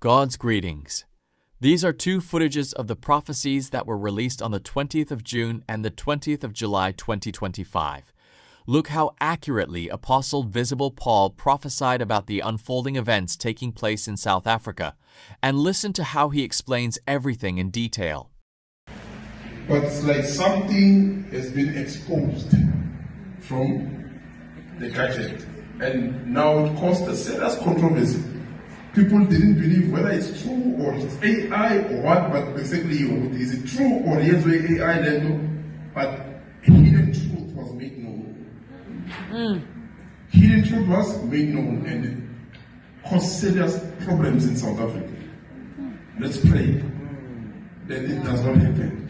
God's greetings. These are two footages of the prophecies that were released on the 20th of June and the 20th of July 2025. Look how accurately Apostle Visible Paul prophesied about the unfolding events taking place in South Africa, and listen to how he explains everything in detail. But it's like something has been exposed from the gadget, and now it caused a serious controversy. People didn't believe whether it's true or it's AI or what, but basically, is it true or yes, AI level? But hidden truth was made known. Hidden truth was made known, and it caused serious problems in South Africa. Let's pray that it does not happen.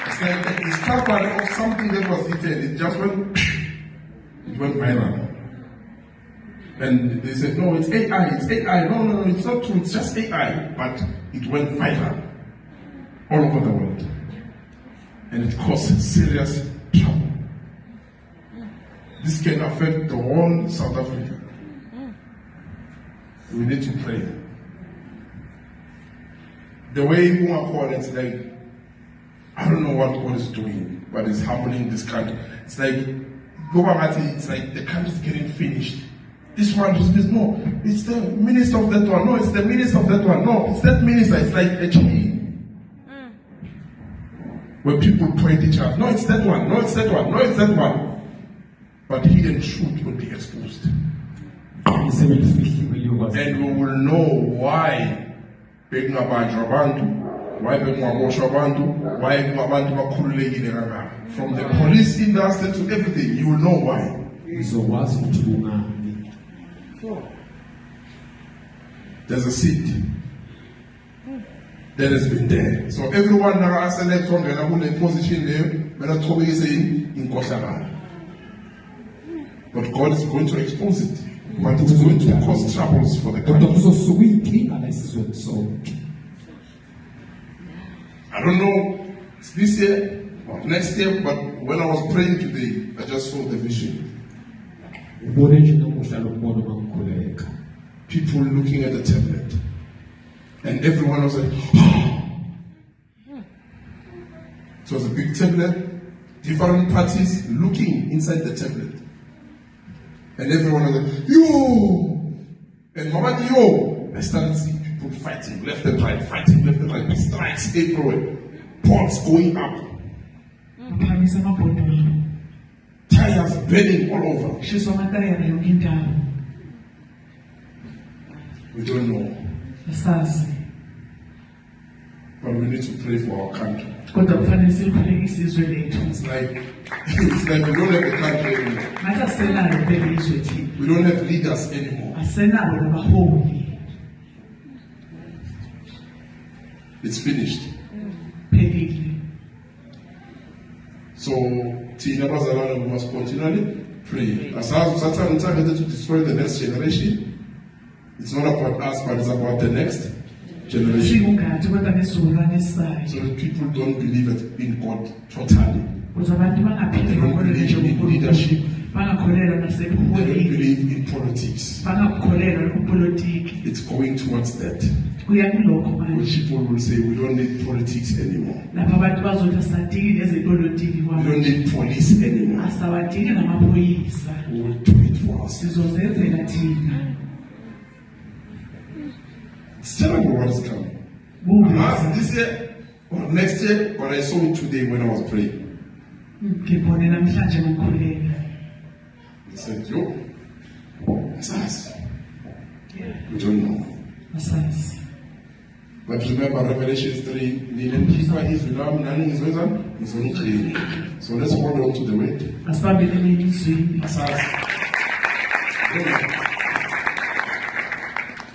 It's like the discovery of something that was hidden. It just went viral. And they said, no, it's AI, it's AI. No, it's not true, it's just AI. But it went viral all over the world. And it caused serious trouble. This can affect the whole South Africa. We need to pray. The way we call it, it's like, I don't know what God is doing, but it's happening in this country. It's like, it's like the country is getting finished. This one is this, no, it's the minister of that one, no, it's the minister of that one, no, it's that minister, it's like a chain. Where people point each other, no, it's that one, no, it's that one, no, it's that one. But hidden truth will be exposed. And we will know why from the police industry to everything, you will know why. There's a seed that has been there. So everyone now has select on the position there, but not always in Koshara. But God is going to expose it. But it's going to cause troubles for the country. I don't know, it's this year or next year, but when I was praying today, I just saw the vision. People looking at the tablet, and everyone was like, oh. It was a big tablet, different parties looking inside the tablet, and everyone was like, yo! And Mama, yo! I started seeing people fighting left and right, strikes everywhere, pots going up, tires burning all over. We don't know. But we need to pray for our country. It's like we don't have a country anymore. We don't have leaders anymore. It's finished. So, we must continually pray. As Satan is targeted to destroy the next generation, it's not about us, but it's about the next generation. So that people don't believe in God totally. They don't believe in leadership. They don't believe in politics. It's going towards that. When people will say, we don't need politics anymore. We don't need police anymore. We will do it for us. It's terrible what is coming. Last this year or next year, but I saw it today when I was praying. I said, yo, it's us. We don't know. But remember Revelation 3, is only clean. So let's hold on to the word.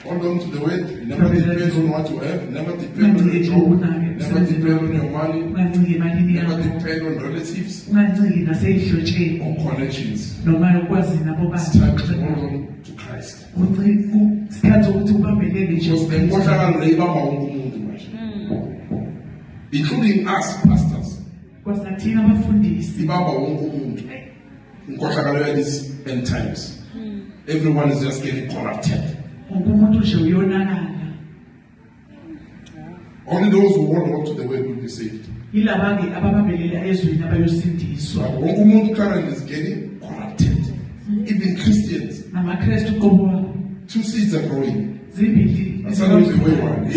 Hold on to the word. Never depend on what you have. Never depend on your job. Never depend on your money. Never depend on relatives or connections. It's time to hold on to Christ. Including us, pastors. In these end times, everyone is just getting corrupted. Only those who hold on to the word will be saved. But wonke current is getting corrupted. Even Christians. 2 seeds are growing. Sometimes the way one.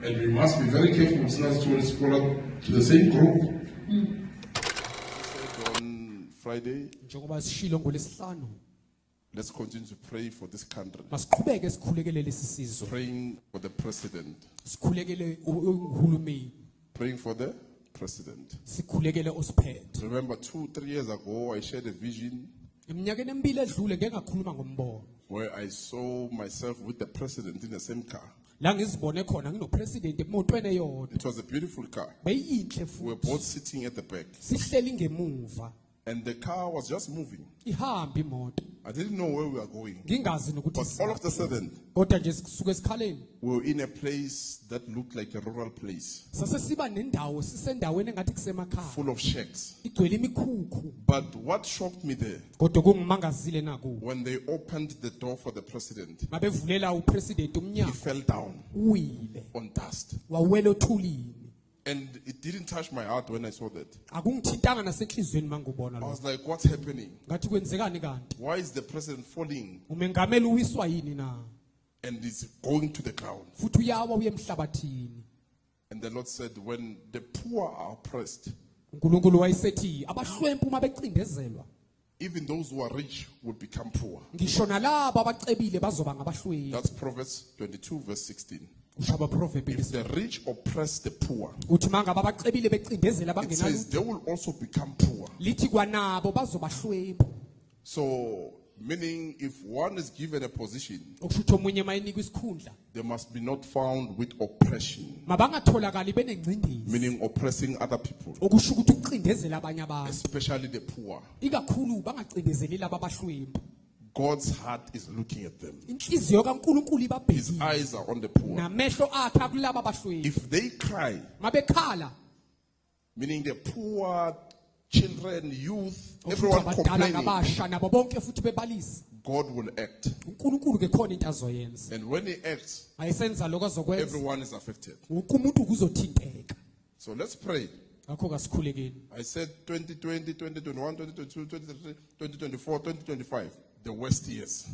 And we must be very careful not to respond to the same group. On Friday, let's continue to pray for this country. Praying for the president. Praying for the president. Remember 2-3 years ago, I shared a vision where I saw myself with the president in the same car. It was a beautiful car. We were both sitting at the back. And the car was just moving. I didn't know where we were going. But all of a sudden, we were in a place that looked like a rural place. Full of shacks. But what shocked me there, when they opened the door for the president, he fell down on dust. And it didn't touch my heart when I saw that. I was like, what's happening? Why is the president falling? And he's going to the ground. And the Lord said, when the poor are oppressed, even those who are rich will become poor. That's Proverbs 22 verse 16. If the rich oppress the poor, it says they will also become poor. So, meaning if one is given a position, they must be not found with oppression. Meaning oppressing other people, especially the poor. God's heart is looking at them. His eyes are on the poor. If they cry, meaning the poor, children, youth, everyone complaining, God will act. And when he acts, everyone is affected. So let's pray. I said 2020, 2021, 2022, 2023, 2024, 2025. The worst years.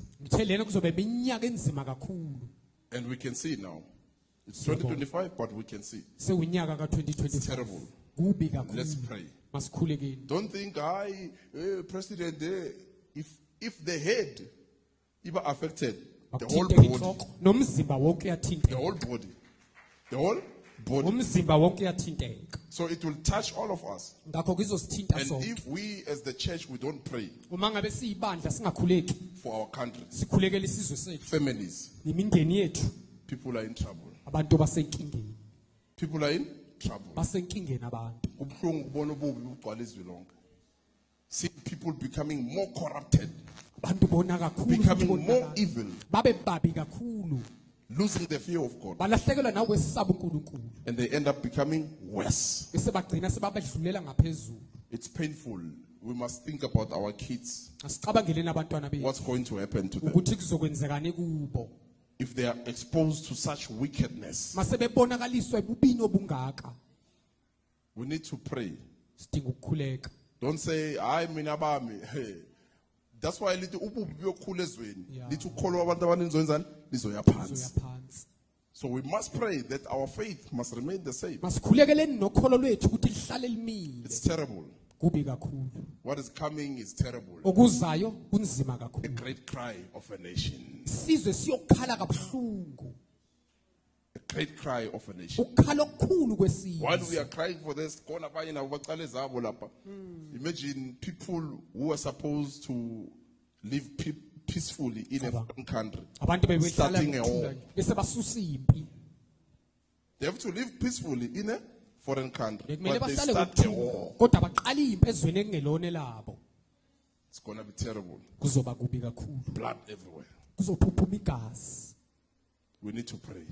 And we can see now. It's 2025, but we can see. It's terrible. Let's pray. Don't think president, if the head even affected, the whole body. The whole body. So it will touch all of us. And if we as the church, we don't pray for our country, families, people are in trouble. People are in trouble. See people becoming more corrupted, becoming more evil, losing the fear of God, and they end up becoming worse. It's painful. We must think about our kids. What's going to happen to them if they are exposed to such wickedness? We need to pray. Don't say, I mean, hey. That's why so we must pray that our faith must remain the same. It's terrible. What is coming is terrible. A great cry of a nation. A great cry of a nation. While we are crying for this, imagine people who are supposed to live peacefully in a foreign country starting a war. They have to live peacefully in a foreign country, but they start a war. It's going to be terrible. Blood everywhere. We need to pray.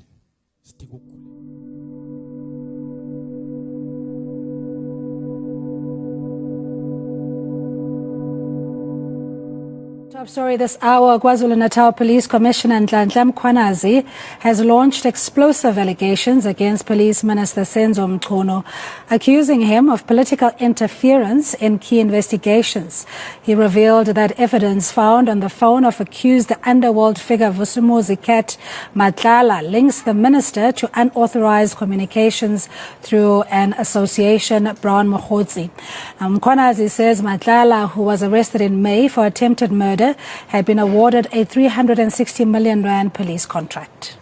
Top story this hour, KwaZulu-Natal Police Commissioner Nhlanhla Mkhwanazi has launched explosive allegations against Police Minister Senzo Mchunu, accusing him of political interference in key investigations. He revealed that evidence found on the phone of accused underworld figure Vusumuzi Cat Matlala links the minister to unauthorized communications through an association, Brown Mokgotsi. Mkhwanazi says Matlala, who was arrested in May for attempted murder, had been awarded a 360 million rand police contract.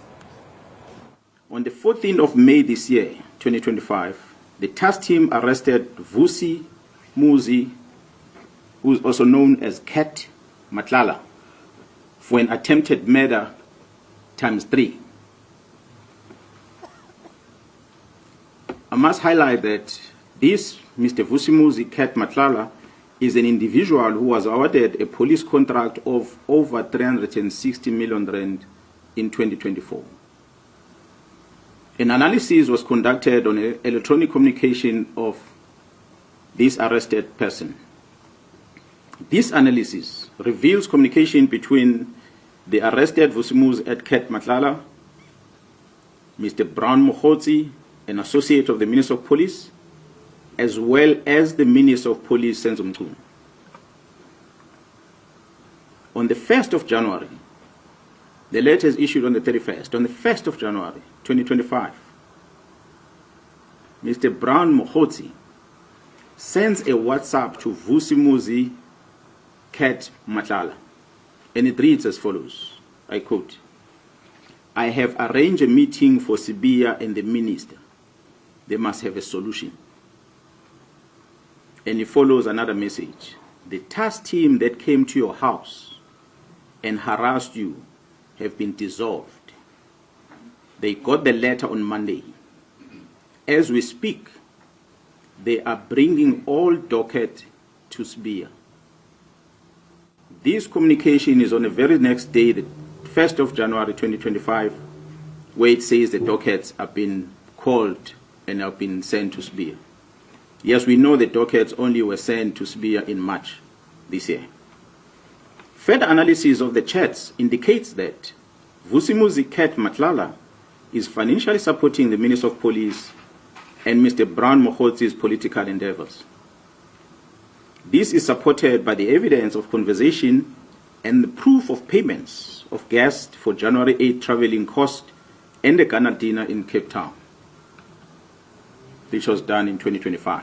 On the 14th of May this year, 2025, the task team arrested Vusi Muzi, who is also known as Cat Matlala, for an attempted murder ×3. I must highlight that this Mr. Vusi Muzi Cat Matlala is an individual who was awarded a police contract of over 360 million rand in 2024. An analysis was conducted on electronic communication of this arrested person. This analysis reveals communication between the arrested Vusimuzi at Cat Matlala, Mr. Brown Mokgotsi, an associate of the Minister of Police, as well as the Minister of Police, Senzo Mchunu. On the 1st of January, the letter is issued on the 31st. On the 1st of January, 2025, Mr. Brown Mokgotsi sends a WhatsApp to Vusimuzi Cat Matlala, and it reads as follows, I quote, "I have arranged a meeting for Sibiya and the minister. They must have a solution." And it follows another message. "The task team that came to your house and harassed you have been dissolved. They got the letter on Monday. As we speak, they are bringing all docket to Sibiya." This communication is on the very next day, the 1st of January 2025, where it says the dockets have been called and have been sent to Sibiya. Yes, we know the dockets only were sent to Sibiya in March this year. Further analysis of the chats indicates that Vusimuzi Cat Matlala is financially supporting the Minister of Police and Mr. Brown Mokgotsi's political endeavors. This is supported by the evidence of conversation and the proof of payments of guests for January 8 traveling cost and the Ghana dinner in Cape Town, which was done in 2025.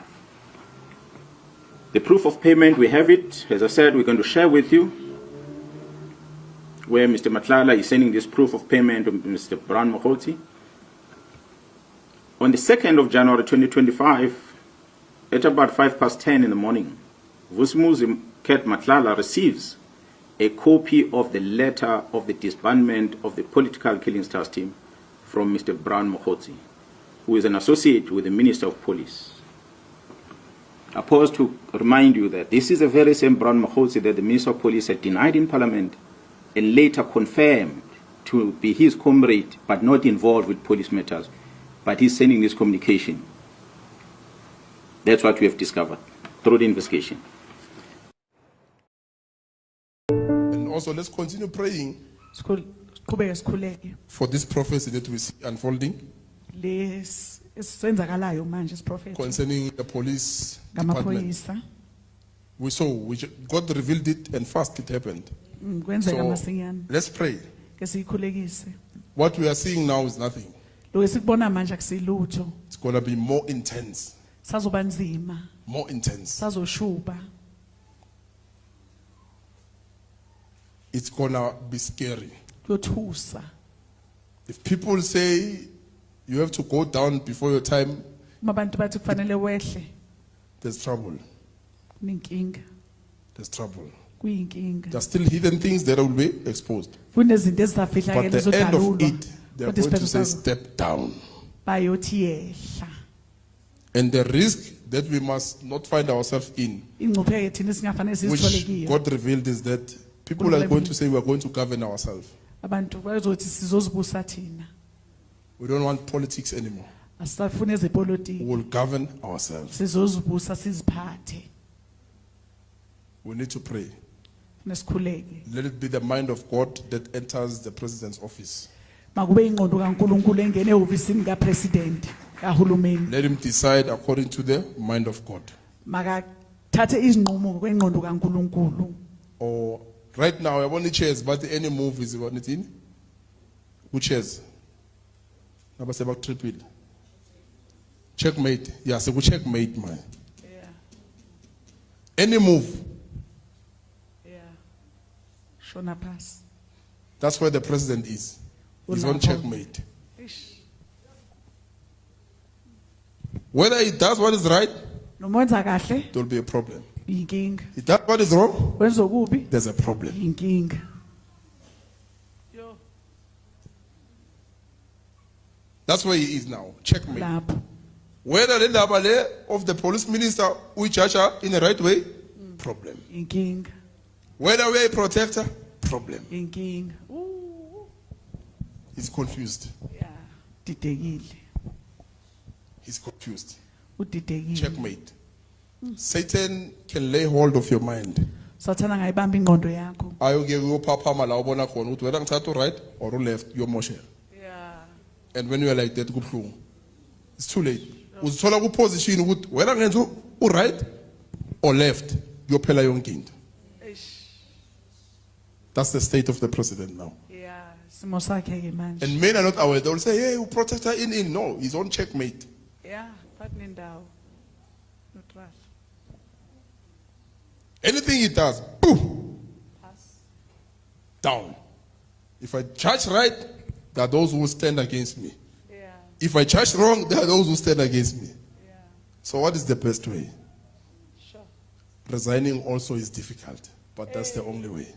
The proof of payment, we have it. As I said, we're going to share with you where Mr. Matlala is sending this proof of payment to Mr. Brown Mokgotsi. On the 2nd of January 2025, at about 10:05 in the morning, Vusimuzi Cat Matlala receives a copy of the letter of the disbandment of the political killings task team from Mr. Brown Mokgotsi, who is an associate with the Minister of Police. I pause to remind you that this is the very same Brown Mokgotsi that the Minister of Police had denied in Parliament and later confirmed to be his comrade but not involved with police matters. But he's sending this communication. That's what we have discovered through the investigation. And also, let's continue praying for this prophecy that we see unfolding concerning the police department. We saw, God revealed it, and fast it happened. So let's pray. What we are seeing now is nothing. It's going to be more intense. More intense. It's going to be scary. If people say you have to go down before your time, there's trouble. There's trouble. There's still hidden things that will be exposed. But at the end of it, they're going to say step down. And the risk that we must not find ourselves in, which God revealed, is that people are going to say we are going to govern ourselves. We don't want politics anymore. We will govern ourselves. We need to pray. Nesikhuleke. Let it be the mind of God that enters the president's office. Makube ingqondo kaNkuluNkulu engene ehhovisini kaPresident kahulumeni. Let him decide according to the mind of God. Makathathe izinqumo kwengqondo kaNkuluNkulu. Or right now, I want to chairs, but any move is about it in. Who chairs? Naba sebak triple. Checkmate. Yeah, so we checkmate, man. Yeah. Any move. Yeah. Shona pass. That's where the president is. He's on checkmate. Whether he does what is right, Nomenza kahle there will be a problem. inkinga. He does what is wrong, Wenza okubi there's a problem. inkinga. That's where he is now. Checkmate. Lapho. Whether the labale of the police minister we judge her in the right way, problem. Inkinga. Whether we're a protector, problem. Inkinga. He's confused. Yeah. Didekile. He's confused. Udidekile. Checkmate. Satan can lay hold of your mind. Sathana ngayibamba ingqondo yakho. Ayoke uyophaphama la ubona khona ukuthi whether ngithatha right or left yomoshe. Yeah. And when you are like that kubhlungu. It's too late. Uzithola ku position ukuthi whether ngenza u right or left yophela yonke into. That's the state of the president now. Yeah. Simo sakhe ke manje. And men are not aware. They will say, hey, you protect her in. No, he's on checkmate. Yeah, phathi nendawo. Neutral. Anything he does, boom, Pass. down. If I judge right, there are those who will stand against me. Yeah. If I judge wrong, there are those who stand against me. Yeah. So what is the best way? Sure. Resigning also is difficult, but that's the only way.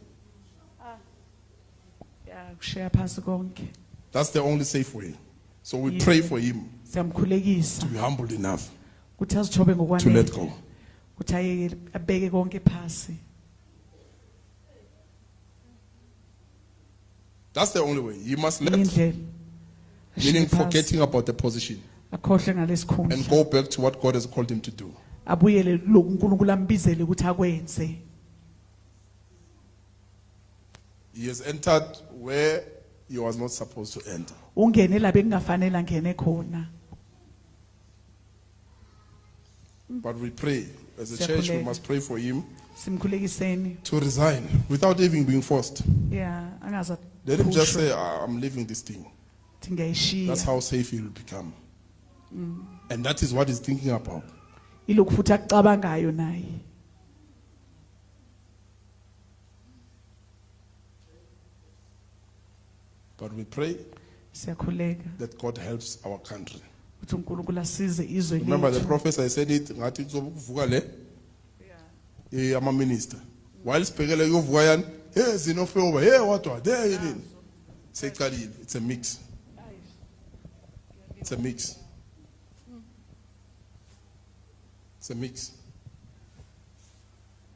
Yeah, share phansi konke. That's the only safe way. So we pray for him Siyamkhulekisa to be humbled enough ukuthi azithobe to ngokwanele. let go. Ukuthi ayeke abeke konke phasi. That's the only way. He must let, Indlela. meaning forgetting about the position akhohle ngalesikhundla. and go back to what God has called him to do. Abuyele lokhu uNkulunkulu ambizele ukuthi akwenze. He has entered where he was not supposed to enter. Ungene la bekungafanele angene khona. But we pray, as a church, we must pray for him Simkhulekiseni. to resign without even being forced. Yeah, angaza. Let him just say, I'm leaving this thing. Ngiyayishiya. That's how safe he will become. And that is what he's thinking about. Ilokhu futhi akucabangayo naye. But we pray Siyakhuleka that God helps our country. ukuthi uNkulunkulu asize izwe Remember the lethu. professor said it, ngathi kuzovuka le? Ama minister. While sibhekele kuyovuka yani, hey zinofeoba, hey what there yini. Seqalile, it's a mix. It's a mix. It's a mix.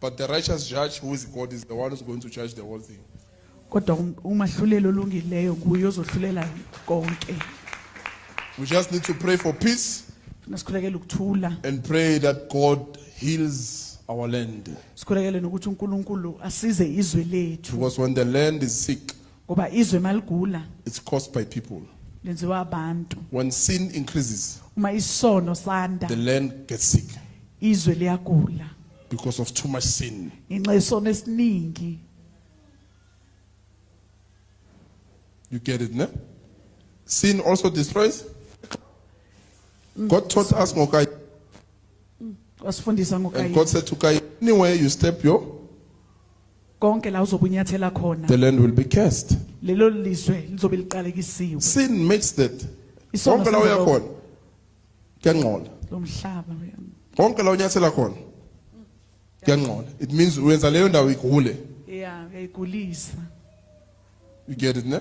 But the righteous judge, who is God, is the one who's going to judge the whole thing. Kodwa umahlulelo olungileyo nguye ozodlulela konke. We just need to pray for peace Nasikhulekela ukuthula. and pray that God heals our land. Sikhulekele nokuthi uNkulunkulu asize izwe lethu. Because when the land is sick, Ngoba izwe maligula it's caused by people. lenziwa abantu. When sin increases, Uma isono sanda the land gets sick izwe liyagula. because of too much sin. Ngenxa yesono esiningi. You get it, no? Sin also destroys. God taught us, Mokai, Wasifundisa and ngokayi. God said to Kai, anywhere you step your, Konke la uzobunyathela khona. the land will be cursed. Lelo lizwe lizobe liqalekisiwe. Sin makes that. Isono Konke la uya senza khona, kuyangcola. lomhlaba. Konke la unyathela khona, kuyangcola. It means wenza leyo ndawo igule. Yeah, uyayigulisa. You get it, no?